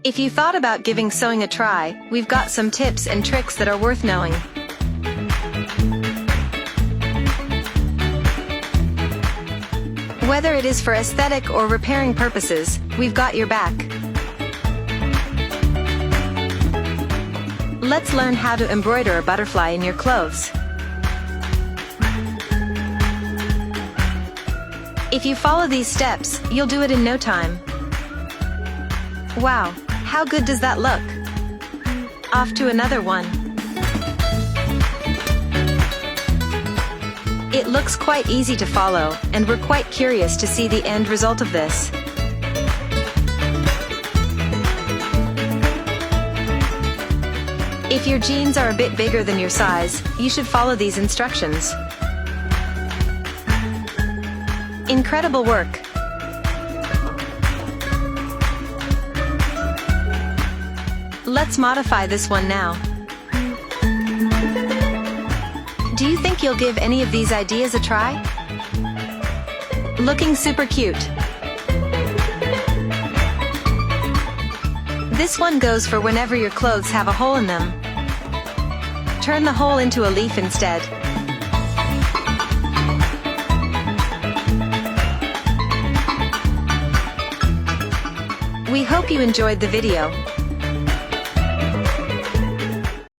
If you thought about giving sewing a try, we've got some tips and tricks that are worth knowing. Whether it is for aesthetic or repairing purposes, we've got your back. Let's learn how to embroider a butterfly in your clothes. If you follow these steps, you'll do it in no time. Wow, how good does that look? Off to another one. It looks quite easy to follow, and we're quite curious to see the end result of this. If your jeans are a bit bigger than your size, you should follow these instructions. Incredible work! Let's modify this one now. Do you think you'll give any of these ideas a try? Looking super cute. This one goes for whenever your clothes have a hole in them. Turn the hole into a leaf instead. We hope you enjoyed the video.